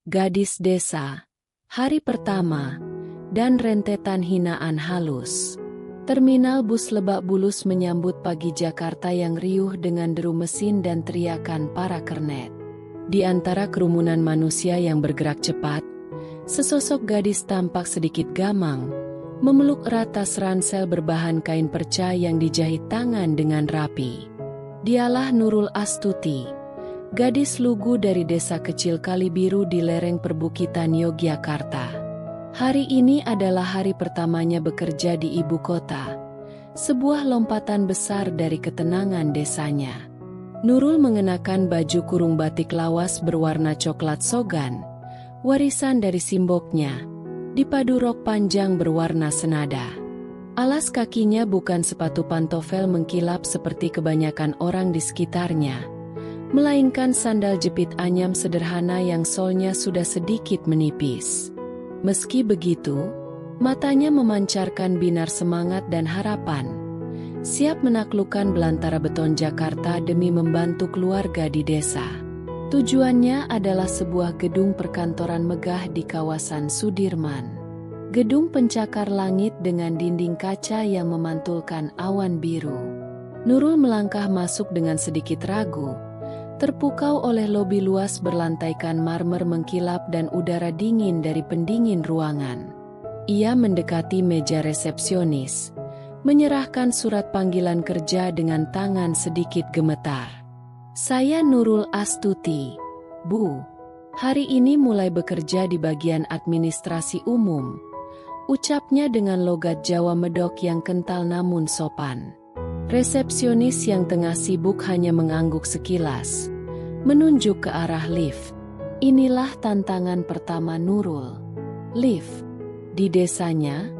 Gadis desa, hari pertama, dan rentetan hinaan halus. Terminal bus Lebak Bulus menyambut pagi Jakarta yang riuh dengan deru mesin dan teriakan para kernet. Di antara kerumunan manusia yang bergerak cepat, sesosok gadis tampak sedikit gamang, memeluk erat tas ransel berbahan kain perca yang dijahit tangan dengan rapi. Dialah Nurul Astuti, gadis lugu dari desa kecil Kalibiru di lereng perbukitan Yogyakarta. Hari ini adalah hari pertamanya bekerja di ibu kota, sebuah lompatan besar dari ketenangan desanya. Nurul mengenakan baju kurung batik lawas berwarna coklat sogan, warisan dari simboknya, dipadu rok panjang berwarna senada. Alas kakinya bukan sepatu pantofel mengkilap seperti kebanyakan orang di sekitarnya, melainkan sandal jepit anyam sederhana yang solnya sudah sedikit menipis. Meski begitu, matanya memancarkan binar semangat dan harapan, siap menaklukkan belantara beton Jakarta demi membantu keluarga di desa. Tujuannya adalah sebuah gedung perkantoran megah di kawasan Sudirman. Gedung pencakar langit dengan dinding kaca yang memantulkan awan biru. Nurul melangkah masuk dengan sedikit ragu, terpukau oleh lobi luas berlantaikan marmer mengkilap dan udara dingin dari pendingin ruangan. Ia mendekati meja resepsionis, menyerahkan surat panggilan kerja dengan tangan sedikit gemetar. "Saya Nurul Astuti, Bu. Hari ini mulai bekerja di bagian administrasi umum," ucapnya dengan logat Jawa medok yang kental namun sopan. Resepsionis yang tengah sibuk hanya mengangguk sekilas, menunjuk ke arah lift. Inilah tantangan pertama Nurul. Lift. Di desanya,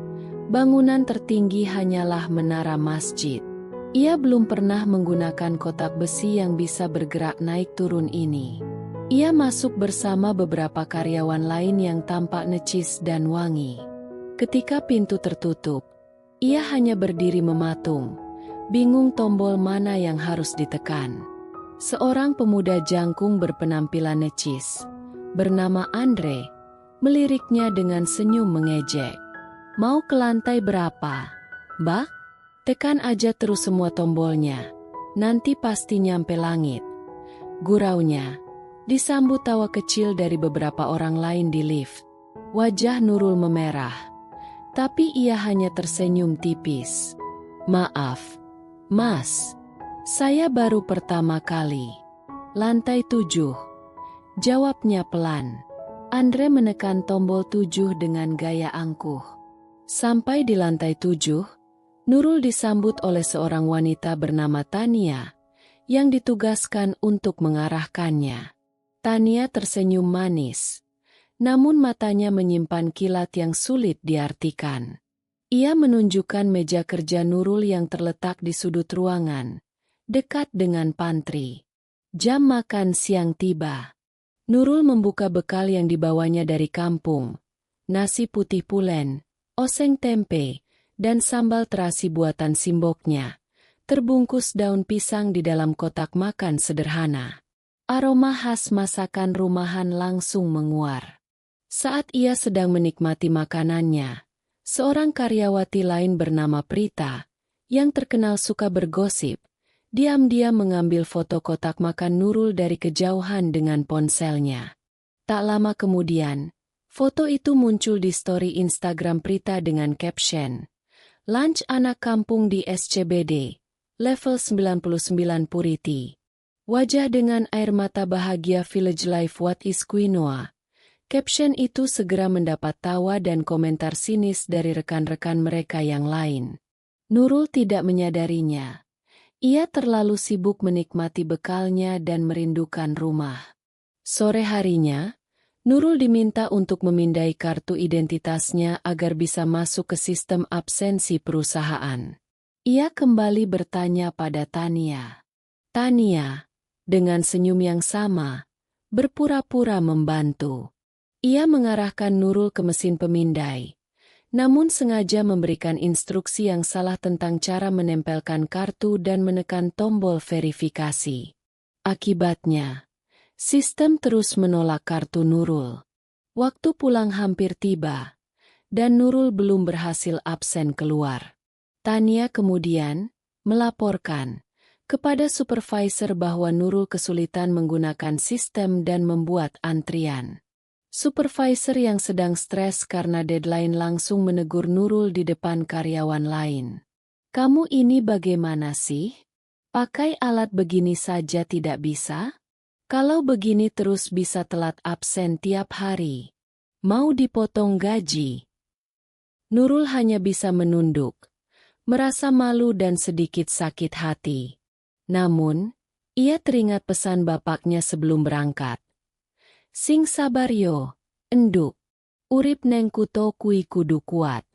bangunan tertinggi hanyalah menara masjid. Ia belum pernah menggunakan kotak besi yang bisa bergerak naik turun ini. Ia masuk bersama beberapa karyawan lain yang tampak necis dan wangi. Ketika pintu tertutup, ia hanya berdiri mematung, bingung tombol mana yang harus ditekan. Seorang pemuda jangkung berpenampilan necis, bernama Andre, meliriknya dengan senyum mengejek. "Mau ke lantai berapa, Mbak? Tekan aja terus semua tombolnya, nanti pasti nyampe langit," guraunya, disambut tawa kecil dari beberapa orang lain di lift. Wajah Nurul memerah, tapi ia hanya tersenyum tipis. "Maaf, Mas, saya baru pertama kali." "Lantai 7, jawabnya pelan. Andre menekan tombol 7 dengan gaya angkuh. Sampai di lantai 7, Nurul disambut oleh seorang wanita bernama Tania, yang ditugaskan untuk mengarahkannya. Tania tersenyum manis, namun matanya menyimpan kilat yang sulit diartikan. Ia menunjukkan meja kerja Nurul yang terletak di sudut ruangan, dekat dengan pantry. Jam makan siang tiba. Nurul membuka bekal yang dibawanya dari kampung. Nasi putih pulen, oseng tempe, dan sambal terasi buatan simboknya, terbungkus daun pisang di dalam kotak makan sederhana. Aroma khas masakan rumahan langsung menguar. Saat ia sedang menikmati makanannya, seorang karyawati lain bernama Prita, yang terkenal suka bergosip, diam-diam mengambil foto kotak makan Nurul dari kejauhan dengan ponselnya. Tak lama kemudian, foto itu muncul di story Instagram Prita dengan caption, "Lunch anak kampung di SCBD, level 99 Puriti." Wajah dengan air mata bahagia village life what is quinoa. Caption itu segera mendapat tawa dan komentar sinis dari rekan-rekan mereka yang lain. Nurul tidak menyadarinya. Ia terlalu sibuk menikmati bekalnya dan merindukan rumah. Sore harinya, Nurul diminta untuk memindai kartu identitasnya agar bisa masuk ke sistem absensi perusahaan. Ia kembali bertanya pada Tania. Tania, dengan senyum yang sama, berpura-pura membantu. Ia mengarahkan Nurul ke mesin pemindai, namun sengaja memberikan instruksi yang salah tentang cara menempelkan kartu dan menekan tombol verifikasi. Akibatnya, sistem terus menolak kartu Nurul. Waktu pulang hampir tiba, dan Nurul belum berhasil absen keluar. Tania kemudian melaporkan kepada supervisor bahwa Nurul kesulitan menggunakan sistem dan membuat antrian. Supervisor yang sedang stres karena deadline langsung menegur Nurul di depan karyawan lain. "Kamu ini bagaimana sih? Pakai alat begini saja tidak bisa? Kalau begini terus bisa telat absen tiap hari. Mau dipotong gaji?" Nurul hanya bisa menunduk, merasa malu dan sedikit sakit hati. Namun, ia teringat pesan bapaknya sebelum berangkat. "Sing sabar yo, enduk. Urip neng kuto kui kudu kuat.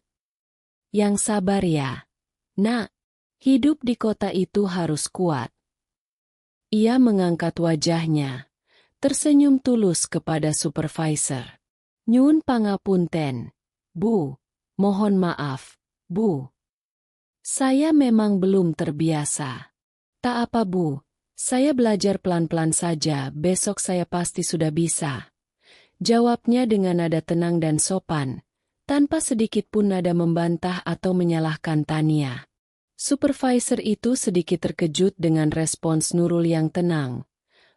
Yang sabar ya, nak. Hidup di kota itu harus kuat." Ia mengangkat wajahnya, tersenyum tulus kepada supervisor. "Nyun pangapunten, Bu. Mohon maaf, Bu. Saya memang belum terbiasa." "Tak apa, Bu. Saya belajar pelan-pelan saja, besok saya pasti sudah bisa," jawabnya dengan nada tenang dan sopan, tanpa sedikit pun nada membantah atau menyalahkan Tania. Supervisor itu sedikit terkejut dengan respons Nurul yang tenang,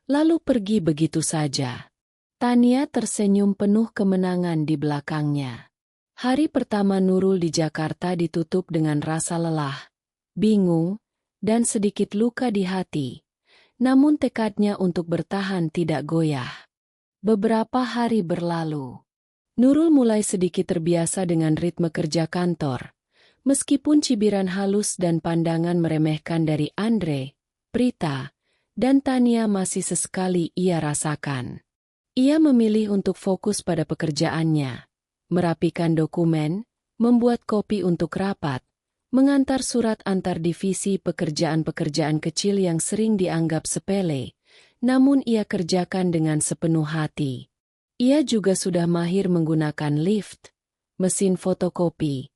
lalu pergi begitu saja. Tania tersenyum penuh kemenangan di belakangnya. Hari pertama Nurul di Jakarta ditutup dengan rasa lelah, bingung, dan sedikit luka di hati. Namun tekadnya untuk bertahan tidak goyah. Beberapa hari berlalu. Nurul mulai sedikit terbiasa dengan ritme kerja kantor. Meskipun cibiran halus dan pandangan meremehkan dari Andre, Prita, dan Tania masih sesekali ia rasakan. Ia memilih untuk fokus pada pekerjaannya, merapikan dokumen, membuat kopi untuk rapat, mengantar surat antar divisi, pekerjaan-pekerjaan kecil yang sering dianggap sepele, namun ia kerjakan dengan sepenuh hati. Ia juga sudah mahir menggunakan lift, mesin fotokopi,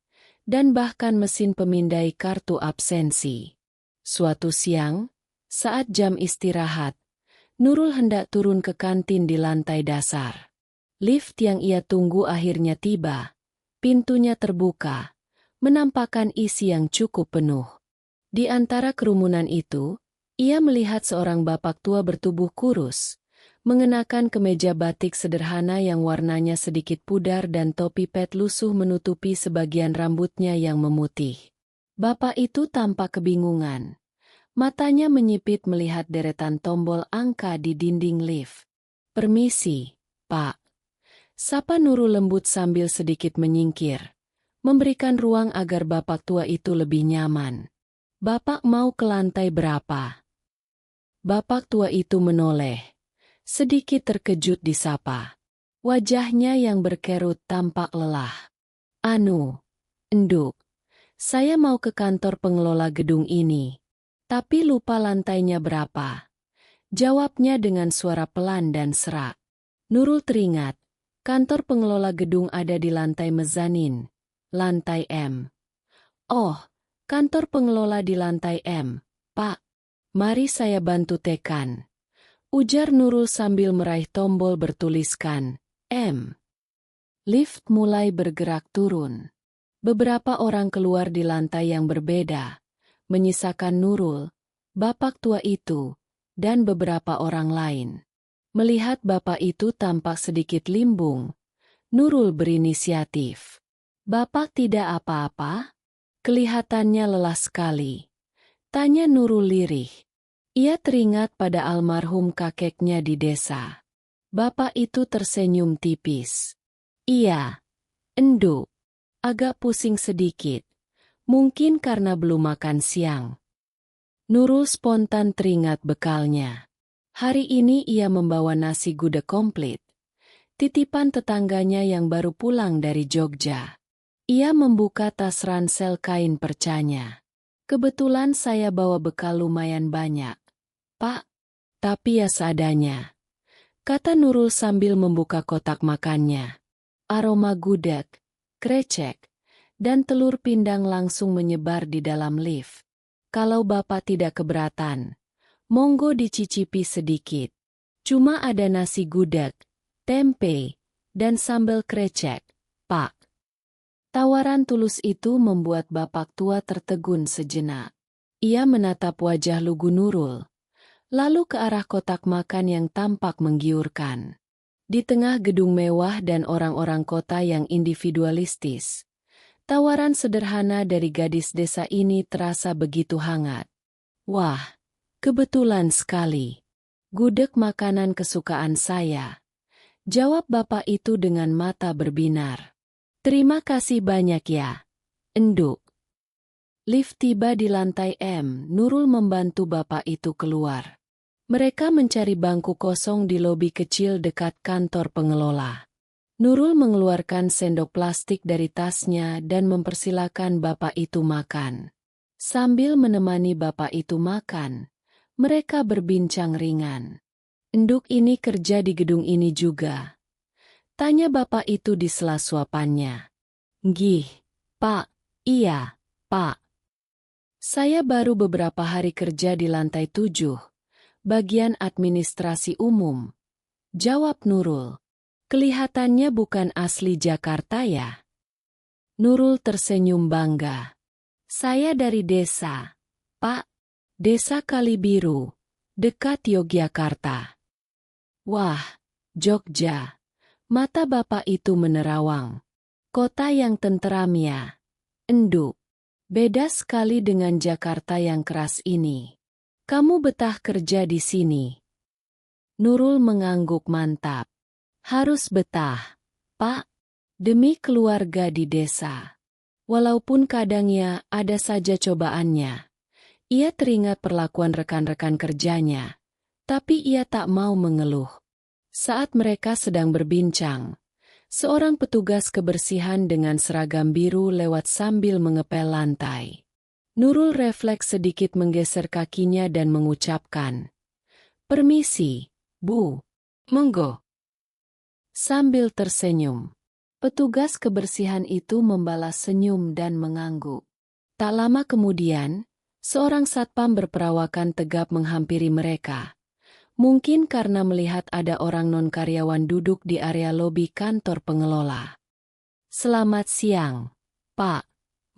dan bahkan mesin pemindai kartu absensi. Suatu siang, saat jam istirahat, Nurul hendak turun ke kantin di lantai dasar. Lift yang ia tunggu akhirnya tiba. Pintunya terbuka, menampakkan isi yang cukup penuh. Di antara kerumunan itu, ia melihat seorang bapak tua bertubuh kurus, mengenakan kemeja batik sederhana yang warnanya sedikit pudar dan topi pet lusuh menutupi sebagian rambutnya yang memutih. Bapak itu tampak kebingungan. Matanya menyipit melihat deretan tombol angka di dinding lift. "Permisi, Pak." Sapa Nurul lembut sambil sedikit menyingkir, memberikan ruang agar bapak tua itu lebih nyaman. "Bapak mau ke lantai berapa?" Bapak tua itu menoleh, sedikit terkejut disapa. Wajahnya yang berkerut tampak lelah. Enduk, saya mau ke kantor pengelola gedung ini. Tapi lupa lantainya berapa." Jawabnya dengan suara pelan dan serak. Nurul teringat, kantor pengelola gedung ada di lantai mezanin, lantai M. "Oh, kantor pengelola di lantai M, Pak. Mari saya bantu tekan," ujar Nurul sambil meraih tombol bertuliskan M. Lift mulai bergerak turun. Beberapa orang keluar di lantai yang berbeda, menyisakan Nurul, bapak tua itu, dan beberapa orang lain. Melihat bapak itu tampak sedikit limbung, Nurul berinisiatif. "Bapak tidak apa-apa? Kelihatannya lelah sekali," tanya Nurul lirih. Ia teringat pada almarhum kakeknya di desa. Bapak itu tersenyum tipis. "Iya, enduk. Agak pusing sedikit. Mungkin karena belum makan siang." Nurul spontan teringat bekalnya. Hari ini ia membawa nasi gudeg komplit, titipan tetangganya yang baru pulang dari Jogja. Ia membuka tas ransel kain percanya. "Kebetulan saya bawa bekal lumayan banyak, Pak. Tapi ya seadanya," kata Nurul sambil membuka kotak makannya. Aroma gudeg, krecek, dan telur pindang langsung menyebar di dalam lift. "Kalau Bapak tidak keberatan, monggo dicicipi sedikit. Cuma ada nasi gudeg, tempe, dan sambal krecek, Pak. Tawaran tulus itu membuat bapak tua tertegun sejenak. Ia menatap wajah lugu Nurul, lalu ke arah kotak makan yang tampak menggiurkan. Di tengah gedung mewah dan orang-orang kota yang individualistis, tawaran sederhana dari gadis desa ini terasa begitu hangat. Wah, kebetulan sekali. Gudeg makanan kesukaan saya, jawab bapak itu dengan mata berbinar. Terima kasih banyak ya, Enduk. Lift tiba di lantai M. Nurul membantu bapak itu keluar. Mereka mencari bangku kosong di lobi kecil dekat kantor pengelola. Nurul mengeluarkan sendok plastik dari tasnya dan mempersilakan bapak itu makan. Sambil menemani bapak itu makan, mereka berbincang ringan. Enduk ini kerja di gedung ini juga, tanya bapak itu di sela suapannya. Gih, Pak, iya, Pak. Saya baru beberapa hari kerja di lantai 7, bagian administrasi umum, jawab Nurul. Kelihatannya bukan asli Jakarta ya? Nurul tersenyum bangga. Saya dari desa, Pak. Desa Kalibiru, dekat Yogyakarta. Wah, Jogja. Mata bapak itu menerawang. Kota yang tenteram ya, Enduk. Beda sekali dengan Jakarta yang keras ini. Kamu betah kerja di sini? Nurul mengangguk mantap. Harus betah, Pak. Demi keluarga di desa. Walaupun kadangnya ada saja cobaannya. Ia teringat perlakuan rekan-rekan kerjanya. Tapi ia tak mau mengeluh. Saat mereka sedang berbincang, seorang petugas kebersihan dengan seragam biru lewat sambil mengepel lantai. Nurul refleks sedikit menggeser kakinya dan mengucapkan, "Permisi, Bu. Monggo." Sambil tersenyum, petugas kebersihan itu membalas senyum dan mengangguk. Tak lama kemudian, seorang satpam berperawakan tegap menghampiri mereka. Mungkin karena melihat ada orang non-karyawan duduk di area lobi kantor pengelola. Selamat siang, Pak,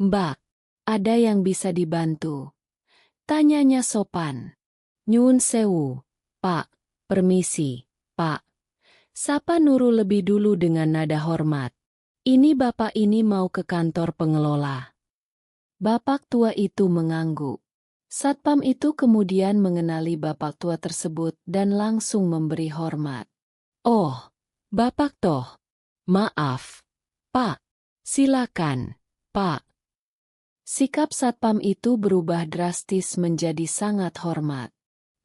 Mbak. Ada yang bisa dibantu? Tanyanya sopan. Nyuwun sewu, Pak. Permisi, Pak. Sapa Nurul lebih dulu dengan nada hormat. Ini bapak ini mau ke kantor pengelola. Bapak tua itu mengangguk. Satpam itu kemudian mengenali bapak tua tersebut dan langsung memberi hormat. Oh, bapak toh. Maaf, Pak. Silakan, Pak. Sikap satpam itu berubah drastis menjadi sangat hormat.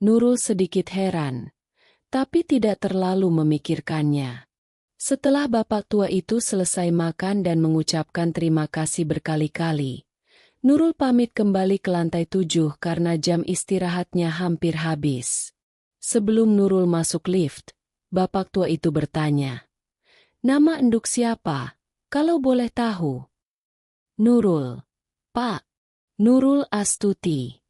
Nurul sedikit heran, tapi tidak terlalu memikirkannya. Setelah bapak tua itu selesai makan dan mengucapkan terima kasih berkali-kali, Nurul pamit kembali ke lantai 7 karena jam istirahatnya hampir habis. Sebelum Nurul masuk lift, bapak tua itu bertanya, "Nama Enduk siapa, kalau boleh tahu?" Nurul. Pak. Nurul Astuti.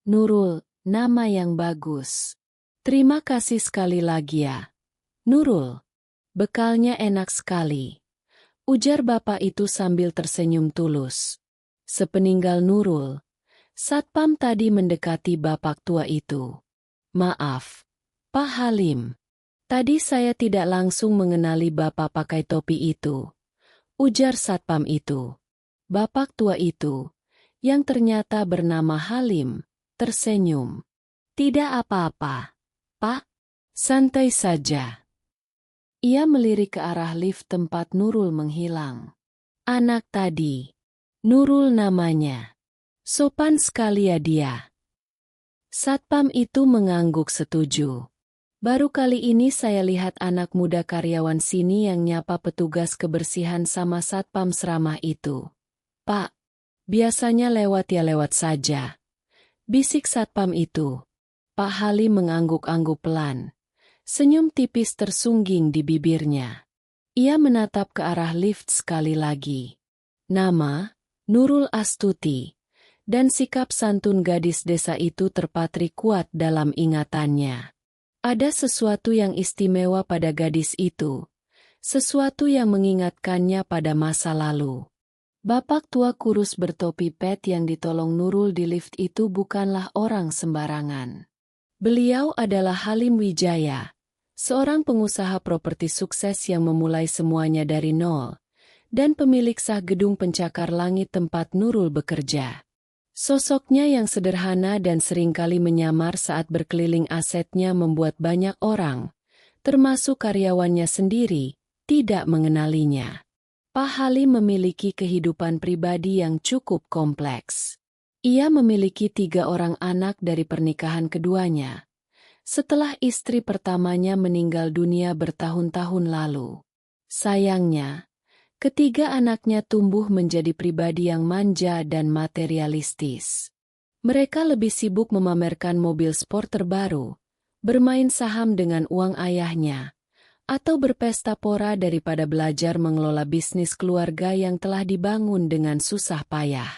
Nurul, nama yang bagus. Terima kasih sekali lagi ya, Nurul. Bekalnya enak sekali, ujar bapak itu sambil tersenyum tulus. Sepeninggal Nurul, satpam tadi mendekati bapak tua itu. Maaf, Pak Halim. Tadi saya tidak langsung mengenali bapak pakai topi itu, ujar satpam itu. Bapak tua itu, yang ternyata bernama Halim, tersenyum. Tidak apa-apa, Pak. Santai saja. Ia melirik ke arah lift tempat Nurul menghilang. Anak tadi. Nurul namanya. Sopan sekali ya dia. Satpam itu mengangguk setuju. Baru kali ini saya lihat anak muda karyawan sini yang nyapa petugas kebersihan sama satpam seramah itu. Pak, biasanya lewat ya lewat saja. Bisik satpam itu. Pak Halim mengangguk-angguk pelan. Senyum tipis tersungging di bibirnya. Ia menatap ke arah lift sekali lagi. Nama, Nurul Astuti. Dan sikap santun gadis desa itu terpatri kuat dalam ingatannya. Ada sesuatu yang istimewa pada gadis itu. sesuatu yang mengingatkannya pada masa lalu. Bapak tua kurus bertopi pet yang ditolong Nurul di lift itu bukanlah orang sembarangan. Beliau adalah Halim Wijaya, seorang pengusaha properti sukses yang memulai semuanya dari nol, dan pemilik sah gedung pencakar langit tempat Nurul bekerja. Sosoknya yang sederhana dan seringkali menyamar saat berkeliling asetnya membuat banyak orang, termasuk karyawannya sendiri, tidak mengenalinya. Pak Halim memiliki kehidupan pribadi yang cukup kompleks. Ia memiliki 3 orang anak dari pernikahan keduanya, setelah istri pertamanya meninggal dunia bertahun-tahun lalu. Sayangnya, ketiga anaknya tumbuh menjadi pribadi yang manja dan materialistis. Mereka lebih sibuk memamerkan mobil sport terbaru, bermain saham dengan uang ayahnya, atau berpesta pora daripada belajar mengelola bisnis keluarga yang telah dibangun dengan susah payah.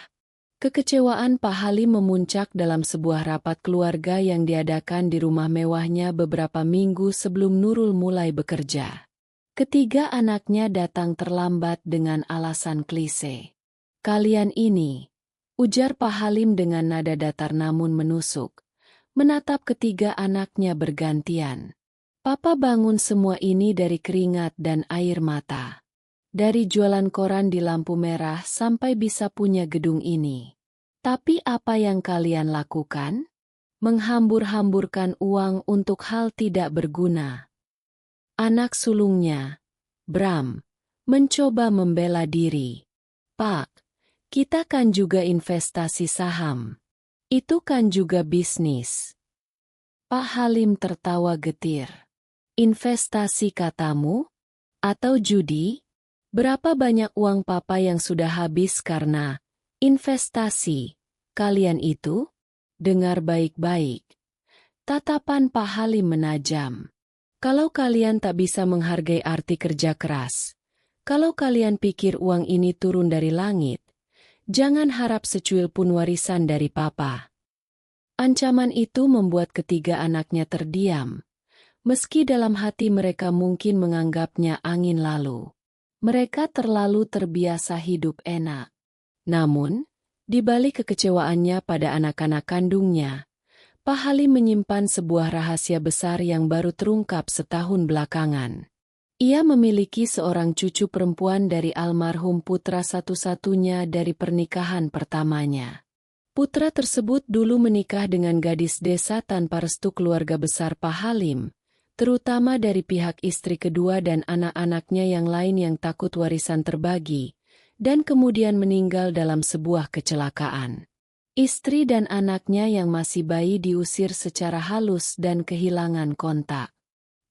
Kekecewaan Pak Halim memuncak dalam sebuah rapat keluarga yang diadakan di rumah mewahnya beberapa minggu sebelum Nurul mulai bekerja. Ketiga anaknya datang terlambat dengan alasan klise. "Kalian ini," ujar Pak Halim dengan nada datar namun menusuk, menatap ketiga anaknya bergantian. "Papa bangun semua ini dari keringat dan air mata. Dari jualan koran di lampu merah sampai bisa punya gedung ini. Tapi apa yang kalian lakukan? Menghambur-hamburkan uang untuk hal tidak berguna." Anak sulungnya, Bram, mencoba membela diri. "Pak, kita kan juga investasi saham. Itu kan juga bisnis." Pak Halim tertawa getir. "Investasi katamu? Atau judi? Berapa banyak uang papa yang sudah habis karena investasi kalian itu?" "Dengar baik-baik." Tatapan Pak Halim menajam. "Kalau kalian tak bisa menghargai arti kerja keras, kalau kalian pikir uang ini turun dari langit, jangan harap secuil pun warisan dari papa." Ancaman itu membuat ketiga anaknya terdiam. Meski dalam hati mereka mungkin menganggapnya angin lalu. Mereka terlalu terbiasa hidup enak. Namun, di balik kekecewaannya pada anak-anak kandungnya, Pak Halim menyimpan sebuah rahasia besar yang baru terungkap setahun belakangan. Ia memiliki seorang cucu perempuan dari almarhum putra satu-satunya dari pernikahan pertamanya. Putra tersebut dulu menikah dengan gadis desa tanpa restu keluarga besar Pak Halim, terutama dari pihak istri kedua dan anak-anaknya yang lain yang takut warisan terbagi, dan kemudian meninggal dalam sebuah kecelakaan. Istri dan anaknya yang masih bayi diusir secara halus dan kehilangan kontak.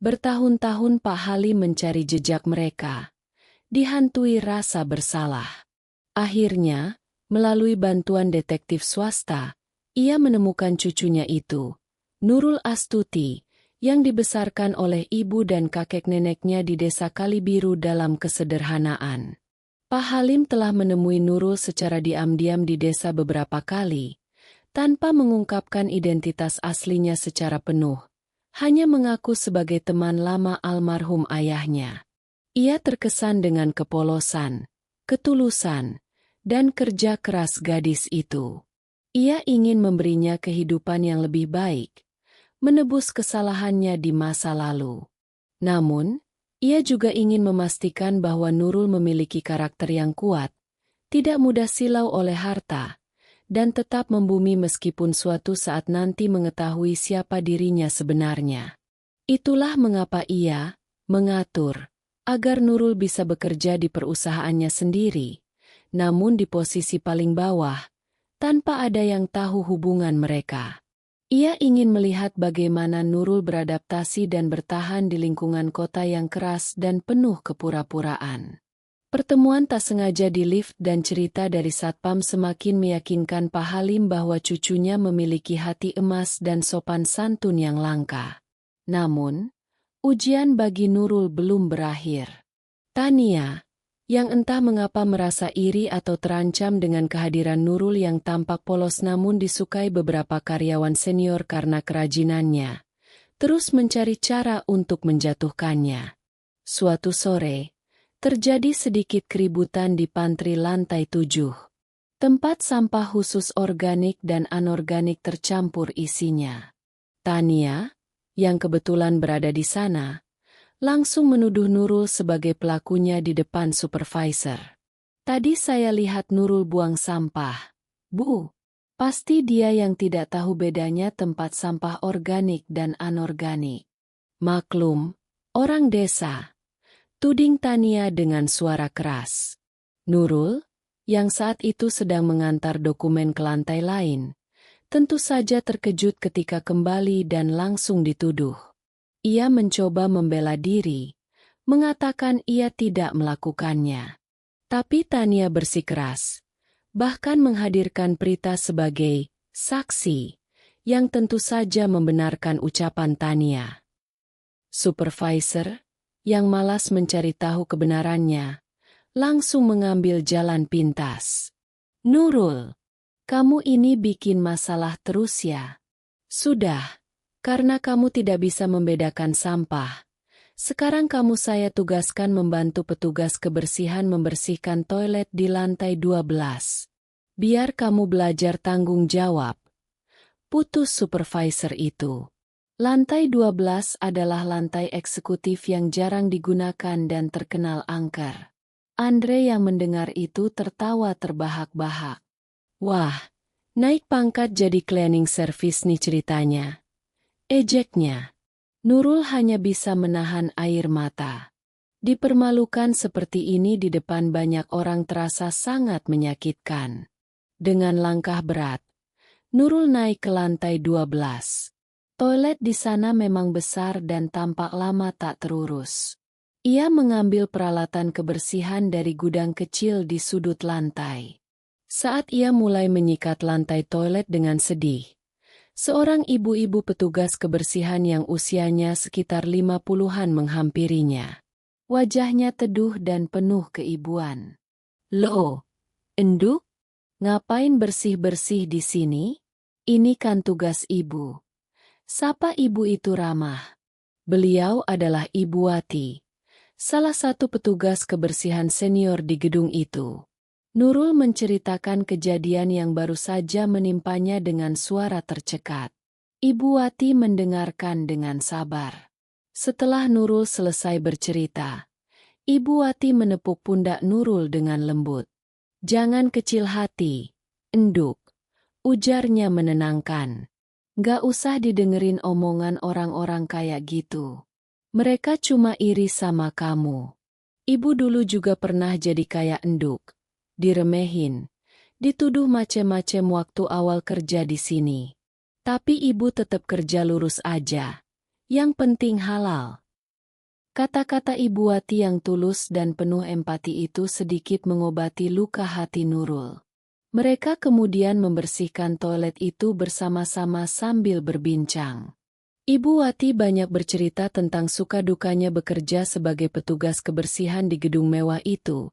Bertahun-tahun Pak Halim mencari jejak mereka, dihantui rasa bersalah. Akhirnya, melalui bantuan detektif swasta, ia menemukan cucunya itu, Nurul Astuti, yang dibesarkan oleh ibu dan kakek neneknya di desa Kalibiru dalam kesederhanaan. Pak Halim telah menemui Nurul secara diam-diam di desa beberapa kali, tanpa mengungkapkan identitas aslinya secara penuh, hanya mengaku sebagai teman lama almarhum ayahnya. Ia terkesan dengan kepolosan, ketulusan, dan kerja keras gadis itu. Ia ingin memberinya kehidupan yang lebih baik, menebus kesalahannya di masa lalu. Namun, ia juga ingin memastikan bahwa Nurul memiliki karakter yang kuat, tidak mudah silau oleh harta, dan tetap membumi meskipun suatu saat nanti mengetahui siapa dirinya sebenarnya. Itulah mengapa ia mengatur agar Nurul bisa bekerja di perusahaannya sendiri, namun di posisi paling bawah, tanpa ada yang tahu hubungan mereka. Ia ingin melihat bagaimana Nurul beradaptasi dan bertahan di lingkungan kota yang keras dan penuh kepura-puraan. Pertemuan tak sengaja di lift dan cerita dari satpam semakin meyakinkan Pak Halim bahwa cucunya memiliki hati emas dan sopan santun yang langka. Namun, ujian bagi Nurul belum berakhir. Tania, yang entah mengapa merasa iri atau terancam dengan kehadiran Nurul yang tampak polos namun disukai beberapa karyawan senior karena kerajinannya, terus mencari cara untuk menjatuhkannya. Suatu sore, terjadi sedikit keributan di pantry lantai 7. Tempat sampah khusus organik dan anorganik tercampur isinya. Tania, yang kebetulan berada di sana, langsung menuduh Nurul sebagai pelakunya di depan supervisor. Tadi saya lihat Nurul buang sampah. Bu, pasti dia yang tidak tahu bedanya tempat sampah organik dan anorganik. Maklum, orang desa. Tuding Tania dengan suara keras. Nurul, yang saat itu sedang mengantar dokumen ke lantai lain, tentu saja terkejut ketika kembali dan langsung dituduh. Ia mencoba membela diri, mengatakan ia tidak melakukannya. Tapi Tania bersikeras, bahkan menghadirkan Prita sebagai saksi, yang tentu saja membenarkan ucapan Tania. Supervisor, yang malas mencari tahu kebenarannya, langsung mengambil jalan pintas. Nurul, kamu ini bikin masalah terus ya. Sudah, karena kamu tidak bisa membedakan sampah. Sekarang kamu saya tugaskan membantu petugas kebersihan membersihkan toilet di lantai 12. Biar kamu belajar tanggung jawab. Putus supervisor itu. Lantai 12 adalah lantai eksekutif yang jarang digunakan dan terkenal angker. Andre yang mendengar itu tertawa terbahak-bahak. Wah, naik pangkat jadi cleaning service nih ceritanya. Ejeknya. Nurul hanya bisa menahan air mata. Dipermalukan seperti ini di depan banyak orang terasa sangat menyakitkan. Dengan langkah berat, Nurul naik ke lantai 12. Toilet di sana memang besar dan tampak lama tak terurus. Ia mengambil peralatan kebersihan dari gudang kecil di sudut lantai. Saat ia mulai menyikat lantai toilet dengan sedih, seorang ibu-ibu petugas kebersihan yang usianya sekitar 50-an menghampirinya. Wajahnya teduh dan penuh keibuan. Loh, Enduk? Ngapain bersih-bersih di sini? Ini kan tugas ibu. Sapa ibu itu ramah. Beliau adalah Ibu Wati, salah satu petugas kebersihan senior di gedung itu. Nurul menceritakan kejadian yang baru saja menimpanya dengan suara tercekat. Ibu Wati mendengarkan dengan sabar. Setelah Nurul selesai bercerita, Ibu Wati menepuk pundak Nurul dengan lembut. Jangan kecil hati, Enduk, ujarnya menenangkan. Gak usah didengerin omongan orang-orang kayak gitu. Mereka cuma iri sama kamu. Ibu dulu juga pernah jadi kayak Enduk. Diremehin, dituduh macem-macem waktu awal kerja di sini. Tapi ibu tetap kerja lurus aja. Yang penting halal. Kata-kata Ibu Wati yang tulus dan penuh empati itu sedikit mengobati luka hati Nurul. Mereka kemudian membersihkan toilet itu bersama-sama sambil berbincang. Ibu Wati banyak bercerita tentang suka dukanya bekerja sebagai petugas kebersihan di gedung mewah itu,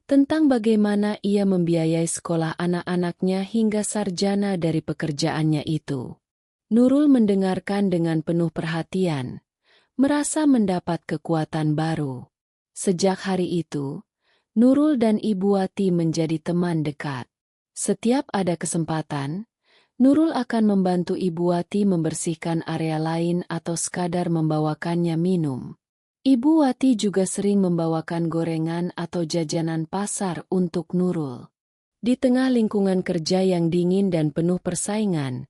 tentang bagaimana ia membiayai sekolah anak-anaknya hingga sarjana dari pekerjaannya itu. Nurul mendengarkan dengan penuh perhatian, merasa mendapat kekuatan baru. Sejak hari itu, Nurul dan Ibu Wati menjadi teman dekat. Setiap ada kesempatan, Nurul akan membantu Ibu Wati membersihkan area lain atau sekadar membawakannya minum. Ibu Wati juga sering membawakan gorengan atau jajanan pasar untuk Nurul. Di tengah lingkungan kerja yang dingin dan penuh persaingan,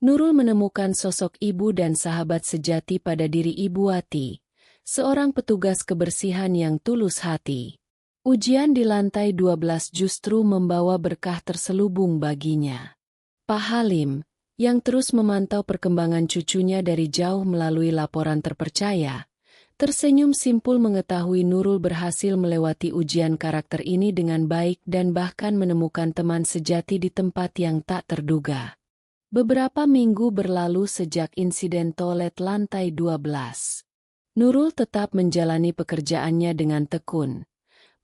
Nurul menemukan sosok ibu dan sahabat sejati pada diri Ibu Wati, seorang petugas kebersihan yang tulus hati. Ujian di lantai 12 justru membawa berkah terselubung baginya. Pak Halim, yang terus memantau perkembangan cucunya dari jauh melalui laporan terpercaya, tersenyum simpul mengetahui Nurul berhasil melewati ujian karakter ini dengan baik dan bahkan menemukan teman sejati di tempat yang tak terduga. Beberapa minggu berlalu sejak insiden toilet lantai 12. Nurul tetap menjalani pekerjaannya dengan tekun,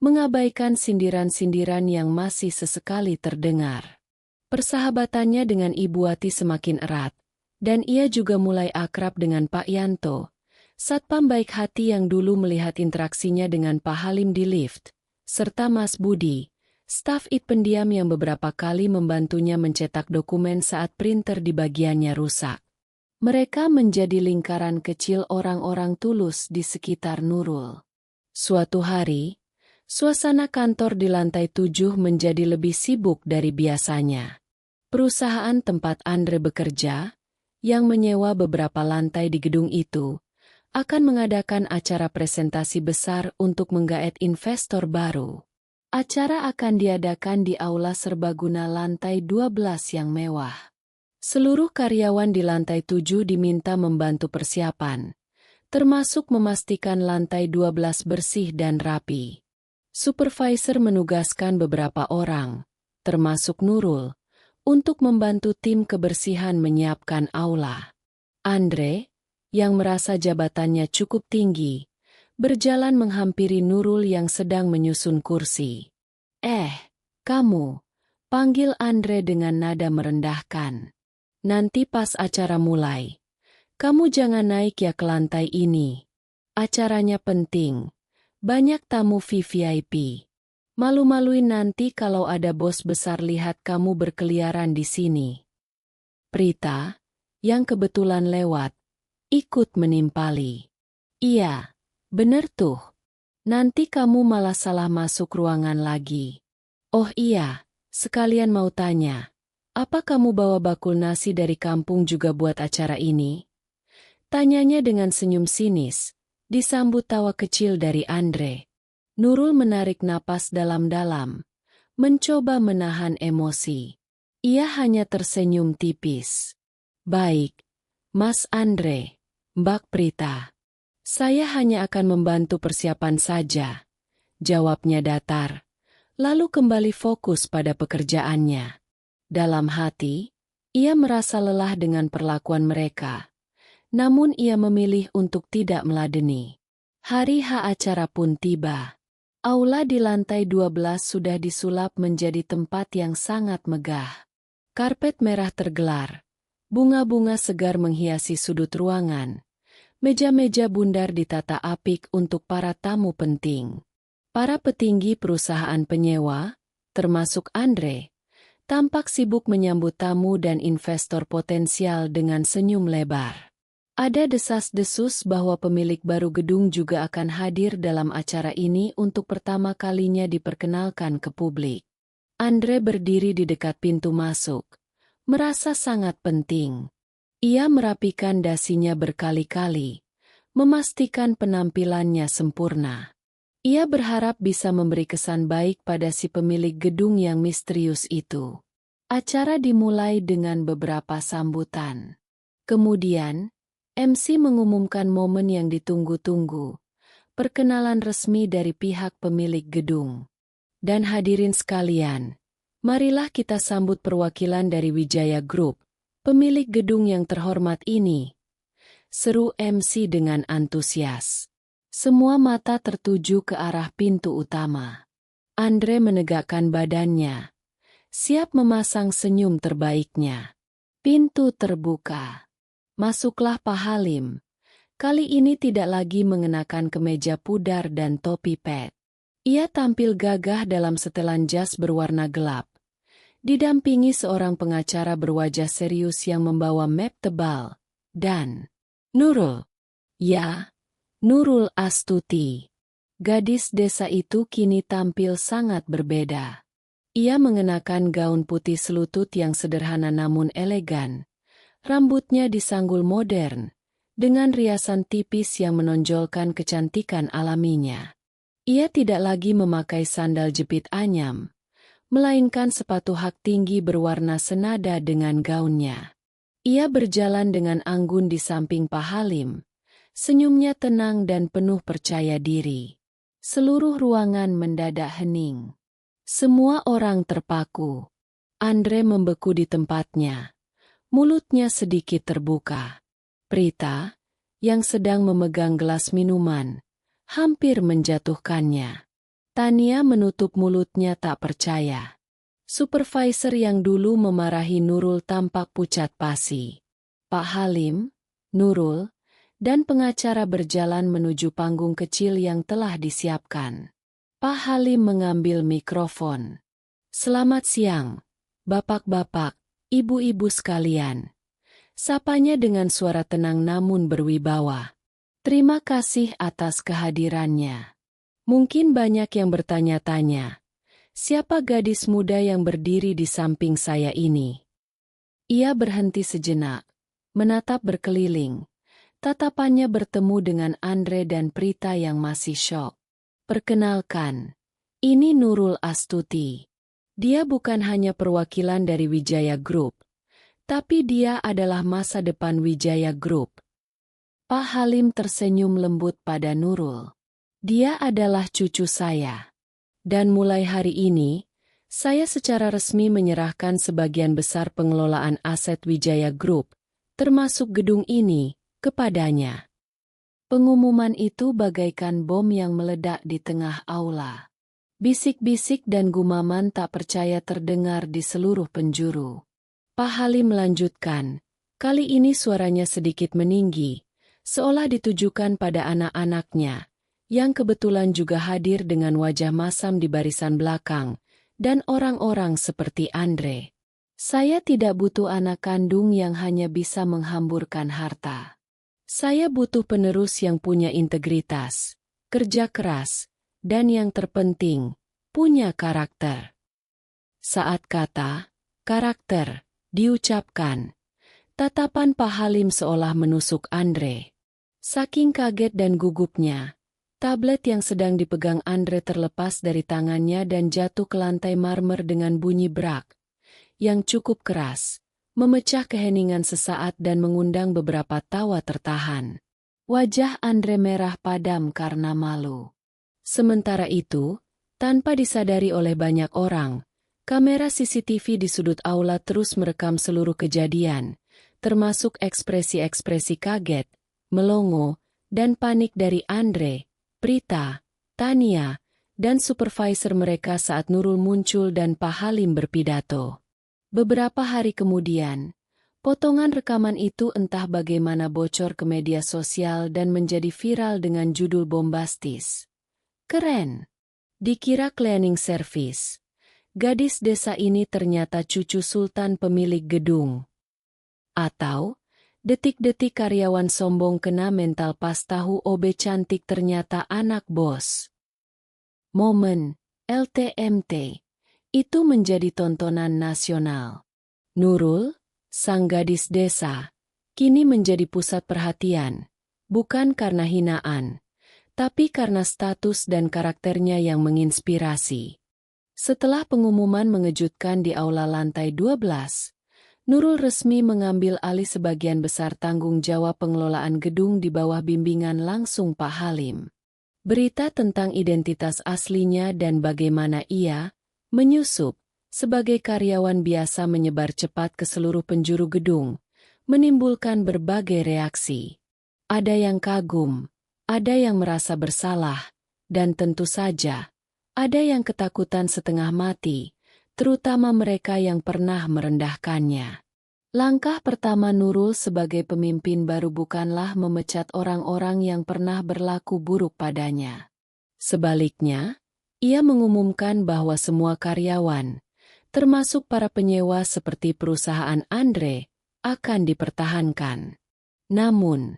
mengabaikan sindiran-sindiran yang masih sesekali terdengar. Persahabatannya dengan Ibu Wati semakin erat, dan ia juga mulai akrab dengan Pak Yanto, Satpam baik hati yang dulu melihat interaksinya dengan Pak Halim di lift, serta Mas Budi, staf IT pendiam yang beberapa kali membantunya mencetak dokumen saat printer di bagiannya rusak. Mereka menjadi lingkaran kecil orang-orang tulus di sekitar Nurul. Suatu hari, suasana kantor di lantai 7 menjadi lebih sibuk dari biasanya. Perusahaan tempat Andre bekerja, yang menyewa beberapa lantai di gedung itu, akan mengadakan acara presentasi besar untuk menggaet investor baru. Acara akan diadakan di aula serbaguna lantai 12 yang mewah. Seluruh karyawan di lantai 7 diminta membantu persiapan, termasuk memastikan lantai 12 bersih dan rapi. Supervisor menugaskan beberapa orang, termasuk Nurul, untuk membantu tim kebersihan menyiapkan aula. Andre, yang merasa jabatannya cukup tinggi, berjalan menghampiri Nurul yang sedang menyusun kursi. Kamu, panggil Andre dengan nada merendahkan. Nanti pas acara mulai, kamu jangan naik ya ke lantai ini. Acaranya penting, banyak tamu VVIP. Malu-maluin nanti kalau ada bos besar lihat kamu berkeliaran di sini. Prita, yang kebetulan lewat, ikut menimpali. Iya, bener tuh. Nanti kamu malah salah masuk ruangan lagi. Oh iya, sekalian mau tanya, apa kamu bawa bakul nasi dari kampung juga buat acara ini? Tanyanya dengan senyum sinis, disambut tawa kecil dari Andre. Nurul menarik napas dalam-dalam, mencoba menahan emosi. Ia hanya tersenyum tipis. Baik, Mas Andre, Mbak Prita. Saya hanya akan membantu persiapan saja, jawabnya datar, lalu kembali fokus pada pekerjaannya. Dalam hati, ia merasa lelah dengan perlakuan mereka, namun ia memilih untuk tidak meladeni. Hari H acara pun tiba. Aula di lantai 12 sudah disulap menjadi tempat yang sangat megah. Karpet merah tergelar, bunga-bunga segar menghiasi sudut ruangan. Meja-meja bundar ditata apik untuk para tamu penting. Para petinggi perusahaan penyewa, termasuk Andre, tampak sibuk menyambut tamu dan investor potensial dengan senyum lebar. Ada desas-desus bahwa pemilik baru gedung juga akan hadir dalam acara ini untuk pertama kalinya diperkenalkan ke publik. Andre berdiri di dekat pintu masuk, merasa sangat penting. Ia merapikan dasinya berkali-kali, memastikan penampilannya sempurna. Ia berharap bisa memberi kesan baik pada si pemilik gedung yang misterius itu. Acara dimulai dengan beberapa sambutan. Kemudian, MC mengumumkan momen yang ditunggu-tunggu, perkenalan resmi dari pihak pemilik gedung. Dan hadirin sekalian, marilah kita sambut perwakilan dari Wijaya Group, pemilik gedung yang terhormat ini. Seru MC dengan antusias. Semua mata tertuju ke arah pintu utama. Andre menegakkan badannya, siap memasang senyum terbaiknya. Pintu terbuka. Masuklah Pak Halim. Kali ini tidak lagi mengenakan kemeja pudar dan topi pet. Ia tampil gagah dalam setelan jas berwarna gelap, didampingi seorang pengacara berwajah serius yang membawa map tebal, dan Nurul. Ya, Nurul Astuti. Gadis desa itu kini tampil sangat berbeda. Ia mengenakan gaun putih selutut yang sederhana namun elegan. Rambutnya disanggul modern, dengan riasan tipis yang menonjolkan kecantikan alaminya. Ia tidak lagi memakai sandal jepit anyam, melainkan sepatu hak tinggi berwarna senada dengan gaunnya. Ia berjalan dengan anggun di samping Pak Halim, senyumnya tenang dan penuh percaya diri. Seluruh ruangan mendadak hening. Semua orang terpaku. Andre membeku di tempatnya, mulutnya sedikit terbuka. Prita, yang sedang memegang gelas minuman, hampir menjatuhkannya. Tania menutup mulutnya tak percaya. Supervisor yang dulu memarahi Nurul tampak pucat pasi. Pak Halim, Nurul, dan pengacara berjalan menuju panggung kecil yang telah disiapkan. Pak Halim mengambil mikrofon. "Selamat siang, bapak-bapak, ibu-ibu sekalian." Sapanya dengan suara tenang namun berwibawa. "Terima kasih atas kehadirannya." Mungkin banyak yang bertanya-tanya, siapa gadis muda yang berdiri di samping saya ini? Ia berhenti sejenak, menatap berkeliling. Tatapannya bertemu dengan Andre dan Prita yang masih syok. "Perkenalkan, ini Nurul Astuti. Dia bukan hanya perwakilan dari Wijaya Group, tapi dia adalah masa depan Wijaya Group." Pak Halim tersenyum lembut pada Nurul. "Dia adalah cucu saya. Dan mulai hari ini, saya secara resmi menyerahkan sebagian besar pengelolaan aset Wijaya Group, termasuk gedung ini, kepadanya." Pengumuman itu bagaikan bom yang meledak di tengah aula. Bisik-bisik dan gumaman tak percaya terdengar di seluruh penjuru. Pak Halim melanjutkan, kali ini suaranya sedikit meninggi, seolah ditujukan pada anak-anaknya, yang kebetulan juga hadir dengan wajah masam di barisan belakang, dan orang-orang seperti Andre. "Saya tidak butuh anak kandung yang hanya bisa menghamburkan harta. Saya butuh penerus yang punya integritas, kerja keras, dan yang terpenting, punya karakter." Saat kata karakter diucapkan, tatapan Pak Halim seolah menusuk Andre. Saking kaget dan gugupnya, tablet yang sedang dipegang Andre terlepas dari tangannya dan jatuh ke lantai marmer dengan bunyi brak, yang cukup keras, memecah keheningan sesaat dan mengundang beberapa tawa tertahan. Wajah Andre merah padam karena malu. Sementara itu, tanpa disadari oleh banyak orang, kamera CCTV di sudut aula terus merekam seluruh kejadian, termasuk ekspresi-ekspresi kaget, melongo, dan panik dari Andre, Prita, Tania, dan supervisor mereka saat Nurul muncul dan Pak Halim berpidato. Beberapa hari kemudian, potongan rekaman itu entah bagaimana bocor ke media sosial dan menjadi viral dengan judul bombastis. "Keren. Dikira cleaning service. Gadis desa ini ternyata cucu sultan pemilik gedung." Atau, "Detik-detik karyawan sombong kena mental pas tahu OB cantik ternyata anak bos." Momen LTMT itu menjadi tontonan nasional. Nurul, sang gadis desa, kini menjadi pusat perhatian, bukan karena hinaan, tapi karena status dan karakternya yang menginspirasi. Setelah pengumuman mengejutkan di aula lantai 12, Nurul resmi mengambil alih sebagian besar tanggung jawab pengelolaan gedung di bawah bimbingan langsung Pak Halim. Berita tentang identitas aslinya dan bagaimana ia menyusup sebagai karyawan biasa menyebar cepat ke seluruh penjuru gedung, menimbulkan berbagai reaksi. Ada yang kagum, ada yang merasa bersalah, dan tentu saja, ada yang ketakutan setengah mati, terutama mereka yang pernah merendahkannya. Langkah pertama Nurul sebagai pemimpin baru bukanlah memecat orang-orang yang pernah berlaku buruk padanya. Sebaliknya, ia mengumumkan bahwa semua karyawan, termasuk para penyewa seperti perusahaan Andre, akan dipertahankan. Namun,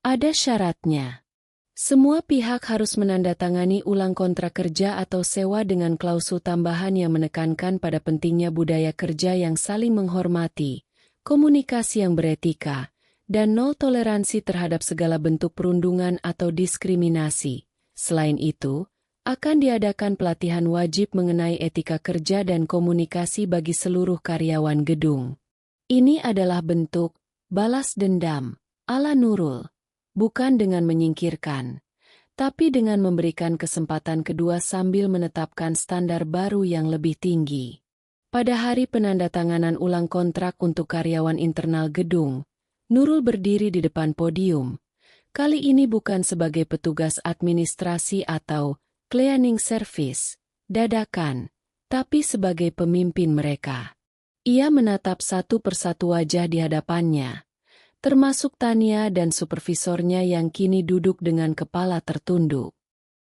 ada syaratnya. Semua pihak harus menandatangani ulang kontrak kerja atau sewa dengan klausul tambahan yang menekankan pada pentingnya budaya kerja yang saling menghormati, komunikasi yang beretika, dan nol toleransi terhadap segala bentuk perundungan atau diskriminasi. Selain itu, akan diadakan pelatihan wajib mengenai etika kerja dan komunikasi bagi seluruh karyawan gedung. Ini adalah bentuk balas dendam ala Nurul, bukan dengan menyingkirkan, tapi dengan memberikan kesempatan kedua sambil menetapkan standar baru yang lebih tinggi. Pada hari penandatanganan ulang kontrak untuk karyawan internal gedung, Nurul berdiri di depan podium. Kali ini bukan sebagai petugas administrasi atau cleaning service, dadakan, tapi sebagai pemimpin mereka. Ia menatap satu persatu wajah di hadapannya, termasuk Tania dan supervisornya yang kini duduk dengan kepala tertunduk.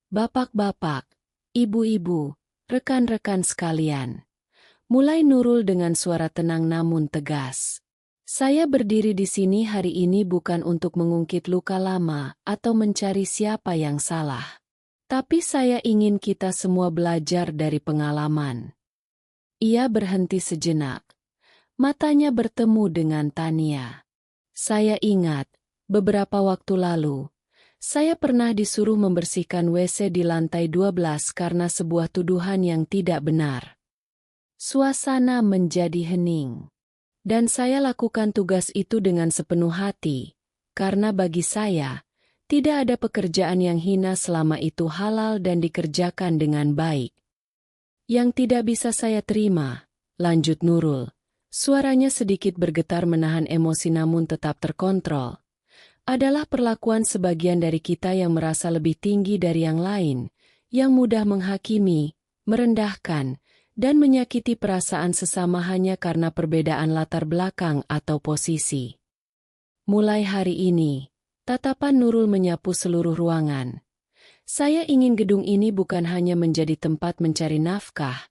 "Bapak-bapak, ibu-ibu, rekan-rekan sekalian," mulai Nurul dengan suara tenang namun tegas. "Saya berdiri di sini hari ini bukan untuk mengungkit luka lama atau mencari siapa yang salah. Tapi saya ingin kita semua belajar dari pengalaman." Ia berhenti sejenak. Matanya bertemu dengan Tania. "Saya ingat, beberapa waktu lalu, saya pernah disuruh membersihkan WC di lantai 12 karena sebuah tuduhan yang tidak benar." Suasana menjadi hening. "Dan saya lakukan tugas itu dengan sepenuh hati, karena bagi saya, tidak ada pekerjaan yang hina selama itu halal dan dikerjakan dengan baik. Yang tidak bisa saya terima," lanjut Nurul, suaranya sedikit bergetar menahan emosi namun tetap terkontrol, "adalah perlakuan sebagian dari kita yang merasa lebih tinggi dari yang lain, yang mudah menghakimi, merendahkan, dan menyakiti perasaan sesama hanya karena perbedaan latar belakang atau posisi." Mulai hari ini, tatapan Nurul menyapu seluruh ruangan. "Saya ingin gedung ini bukan hanya menjadi tempat mencari nafkah,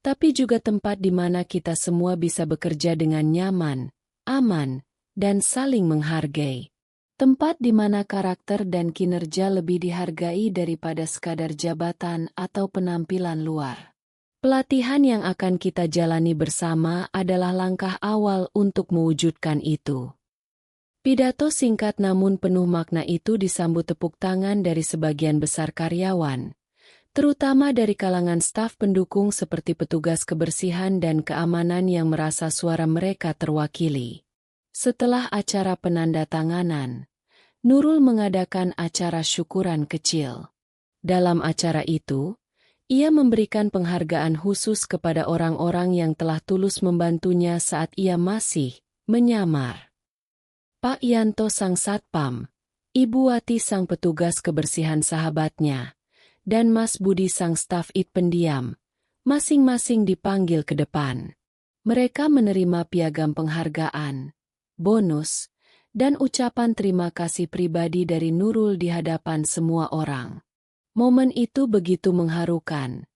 tapi juga tempat di mana kita semua bisa bekerja dengan nyaman, aman, dan saling menghargai. Tempat di mana karakter dan kinerja lebih dihargai daripada sekadar jabatan atau penampilan luar." Pelatihan yang akan kita jalani bersama adalah langkah awal untuk mewujudkan itu. Pidato singkat namun penuh makna itu disambut tepuk tangan dari sebagian besar karyawan, terutama dari kalangan staf pendukung seperti petugas kebersihan dan keamanan yang merasa suara mereka terwakili. Setelah acara penandatanganan, Nurul mengadakan acara syukuran kecil. Dalam acara itu, ia memberikan penghargaan khusus kepada orang-orang yang telah tulus membantunya saat ia masih menyamar. Pak Yanto sang satpam, Ibu Wati sang petugas kebersihan sahabatnya, dan Mas Budi sang staf IT pendiam, masing-masing dipanggil ke depan. Mereka menerima piagam penghargaan, bonus, dan ucapan terima kasih pribadi dari Nurul di hadapan semua orang. Momen itu begitu mengharukan,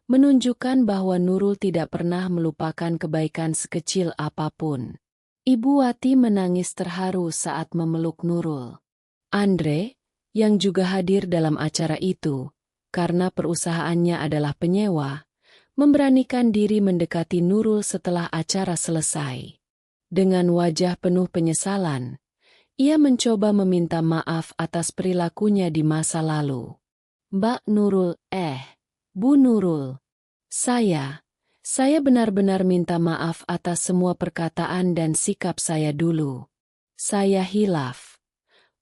menunjukkan bahwa Nurul tidak pernah melupakan kebaikan sekecil apapun. Ibu Wati menangis terharu saat memeluk Nurul. Andre, yang juga hadir dalam acara itu, karena perusahaannya adalah penyewa, memberanikan diri mendekati Nurul setelah acara selesai. Dengan wajah penuh penyesalan, ia mencoba meminta maaf atas perilakunya di masa lalu. "Mbak Nurul, Bu Nurul, saya benar-benar minta maaf atas semua perkataan dan sikap saya dulu. Saya hilaf,"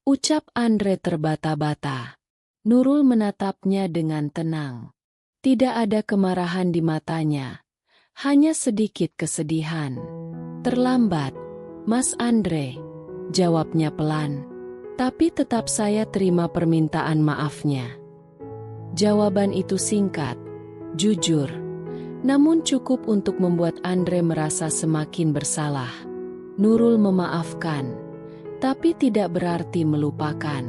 ucap Andre terbata-bata. Nurul menatapnya dengan tenang. Tidak ada kemarahan di matanya, hanya sedikit kesedihan. "Terlambat, Mas Andre," jawabnya pelan. "Tapi tetap saya terima permintaan maafnya." Jawaban itu singkat, jujur, namun cukup untuk membuat Andre merasa semakin bersalah. Nurul memaafkan, tapi tidak berarti melupakan.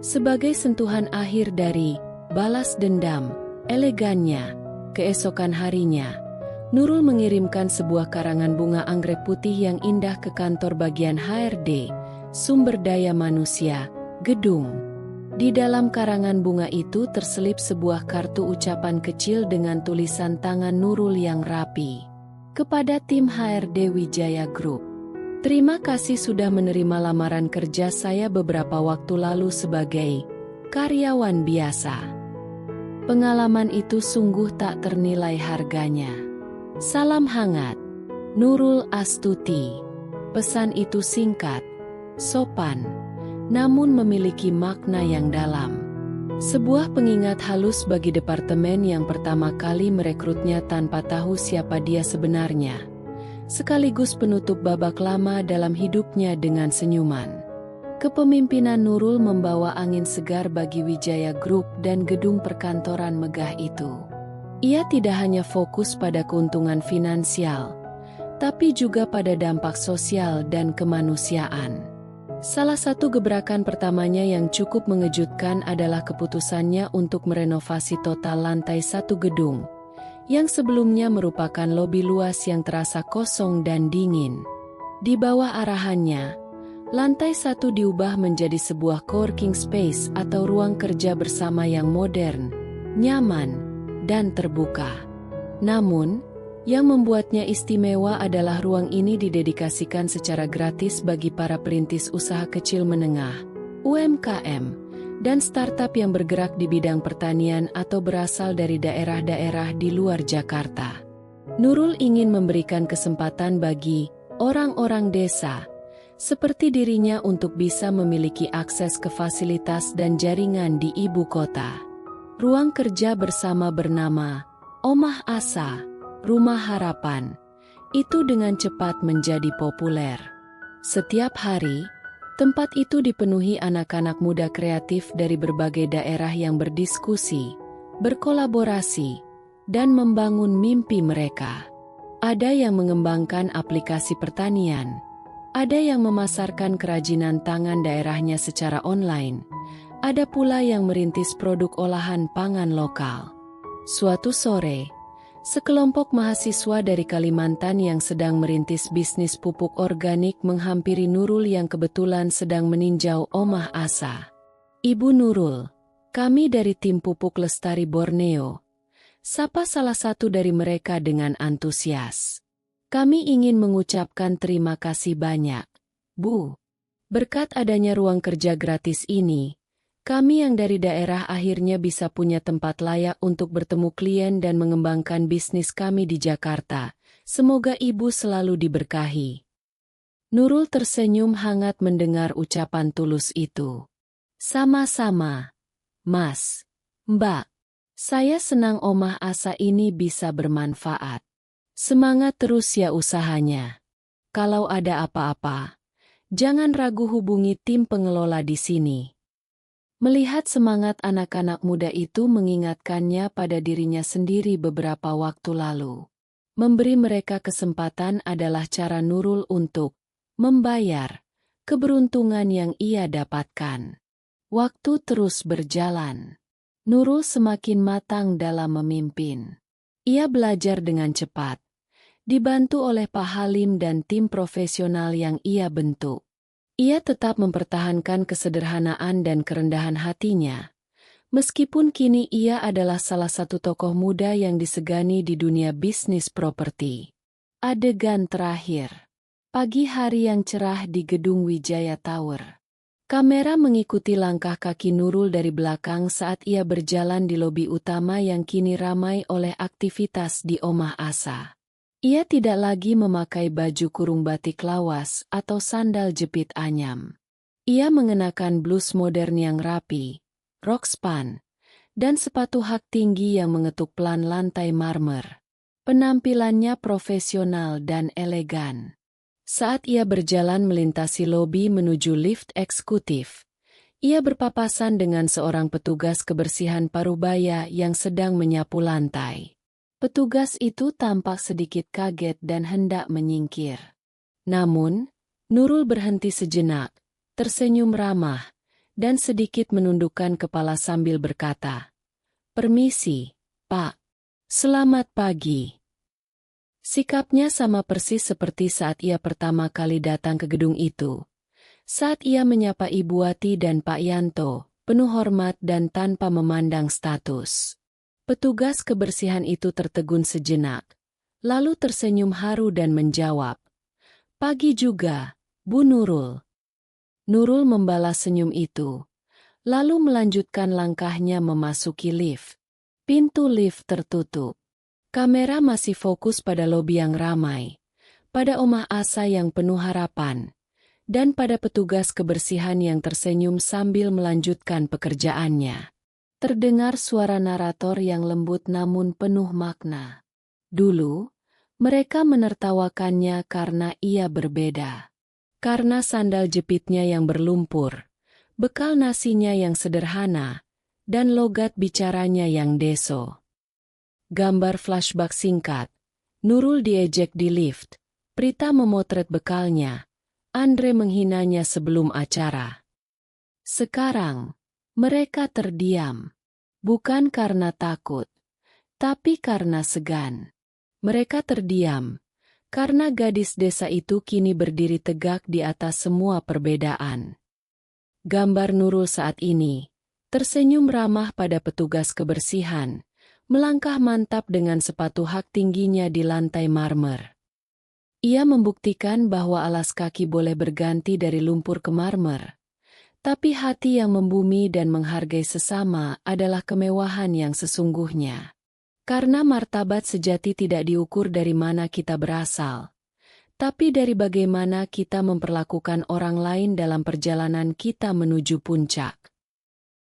Sebagai sentuhan akhir dari balas dendam, elegannya, keesokan harinya, Nurul mengirimkan sebuah karangan bunga anggrek putih yang indah ke kantor bagian HRD, Sumber Daya Manusia, gedung. Di dalam karangan bunga itu terselip sebuah kartu ucapan kecil dengan tulisan tangan Nurul yang rapi. "Kepada tim HRD Wijaya Group, terima kasih sudah menerima lamaran kerja saya beberapa waktu lalu sebagai karyawan biasa. Pengalaman itu sungguh tak ternilai harganya. Salam hangat, Nurul Astuti." Pesan itu singkat, sopan, namun memiliki makna yang dalam. Sebuah pengingat halus bagi departemen yang pertama kali merekrutnya tanpa tahu siapa dia sebenarnya. Sekaligus penutup babak lama dalam hidupnya dengan senyuman. Kepemimpinan Nurul membawa angin segar bagi Wijaya Group dan gedung perkantoran megah itu. Ia tidak hanya fokus pada keuntungan finansial, tapi juga pada dampak sosial dan kemanusiaan. Salah satu gebrakan pertamanya yang cukup mengejutkan adalah keputusannya untuk merenovasi total lantai satu gedung, yang sebelumnya merupakan lobi luas yang terasa kosong dan dingin. Di bawah arahannya, lantai satu diubah menjadi sebuah coworking space atau ruang kerja bersama yang modern, nyaman, dan terbuka. Namun, yang membuatnya istimewa adalah ruang ini didedikasikan secara gratis bagi para perintis usaha kecil menengah, UMKM, dan startup yang bergerak di bidang pertanian atau berasal dari daerah-daerah di luar Jakarta. Nurul ingin memberikan kesempatan bagi orang-orang desa, seperti dirinya untuk bisa memiliki akses ke fasilitas dan jaringan di ibu kota. Ruang kerja bersama bernama Omah Asa, Rumah Harapan, itu dengan cepat menjadi populer. Setiap hari, tempat itu dipenuhi anak-anak muda kreatif dari berbagai daerah yang berdiskusi, berkolaborasi, dan membangun mimpi mereka. Ada yang mengembangkan aplikasi pertanian, ada yang memasarkan kerajinan tangan daerahnya secara online, ada pula yang merintis produk olahan pangan lokal. Suatu sore, sekelompok mahasiswa dari Kalimantan yang sedang merintis bisnis pupuk organik menghampiri Nurul yang kebetulan sedang meninjau Omah Asa. "Ibu Nurul, kami dari tim pupuk lestari Borneo," sapa salah satu dari mereka dengan antusias. "Kami ingin mengucapkan terima kasih banyak, Bu. Berkat adanya ruang kerja gratis ini, kami yang dari daerah akhirnya bisa punya tempat layak untuk bertemu klien dan mengembangkan bisnis kami di Jakarta. Semoga Ibu selalu diberkahi." Nurul tersenyum hangat mendengar ucapan tulus itu. "Sama-sama, Mas, Mbak. Saya senang Omah Asa ini bisa bermanfaat. Semangat terus ya usahanya. Kalau ada apa-apa, jangan ragu hubungi tim pengelola di sini." Melihat semangat anak-anak muda itu mengingatkannya pada dirinya sendiri beberapa waktu lalu. Memberi mereka kesempatan adalah cara Nurul untuk membayar keberuntungan yang ia dapatkan. Waktu terus berjalan. Nurul semakin matang dalam memimpin. Ia belajar dengan cepat, dibantu oleh Pak Halim dan tim profesional yang ia bentuk. Ia tetap mempertahankan kesederhanaan dan kerendahan hatinya, meskipun kini ia adalah salah satu tokoh muda yang disegani di dunia bisnis properti. Adegan terakhir. Pagi hari yang cerah di gedung Wijaya Tower. Kamera mengikuti langkah kaki Nurul dari belakang saat ia berjalan di lobi utama yang kini ramai oleh aktivitas di Omah Asa. Ia tidak lagi memakai baju kurung batik lawas atau sandal jepit anyam. Ia mengenakan blus modern yang rapi, rok span, dan sepatu hak tinggi yang mengetuk pelan lantai marmer. Penampilannya profesional dan elegan. Saat ia berjalan melintasi lobi menuju lift eksekutif, ia berpapasan dengan seorang petugas kebersihan parubaya yang sedang menyapu lantai. Petugas itu tampak sedikit kaget dan hendak menyingkir. Namun, Nurul berhenti sejenak, tersenyum ramah, dan sedikit menundukkan kepala sambil berkata, "Permisi, Pak. Selamat pagi." Sikapnya sama persis seperti saat ia pertama kali datang ke gedung itu. Saat ia menyapa Ibu Wati dan Pak Yanto, penuh hormat dan tanpa memandang status. Petugas kebersihan itu tertegun sejenak, lalu tersenyum haru dan menjawab, "Pagi juga, Bu Nurul." Nurul membalas senyum itu, lalu melanjutkan langkahnya memasuki lift. Pintu lift tertutup. Kamera masih fokus pada lobi yang ramai, pada Omah Asa yang penuh harapan, dan pada petugas kebersihan yang tersenyum sambil melanjutkan pekerjaannya. Terdengar suara narator yang lembut namun penuh makna. Dulu, mereka menertawakannya karena ia berbeda. Karena sandal jepitnya yang berlumpur, bekal nasinya yang sederhana, dan logat bicaranya yang deso. Gambar flashback singkat. Nurul diejek di lift. Prita memotret bekalnya, Andre menghinanya sebelum acara. Sekarang, mereka terdiam. Bukan karena takut, tapi karena segan. Mereka terdiam, karena gadis desa itu kini berdiri tegak di atas semua perbedaan. Gambar Nurul saat ini, tersenyum ramah pada petugas kebersihan, melangkah mantap dengan sepatu hak tingginya di lantai marmer. Ia membuktikan bahwa alas kaki boleh berganti dari lumpur ke marmer. Tapi hati yang membumi dan menghargai sesama adalah kemewahan yang sesungguhnya. Karena martabat sejati tidak diukur dari mana kita berasal, tapi dari bagaimana kita memperlakukan orang lain dalam perjalanan kita menuju puncak.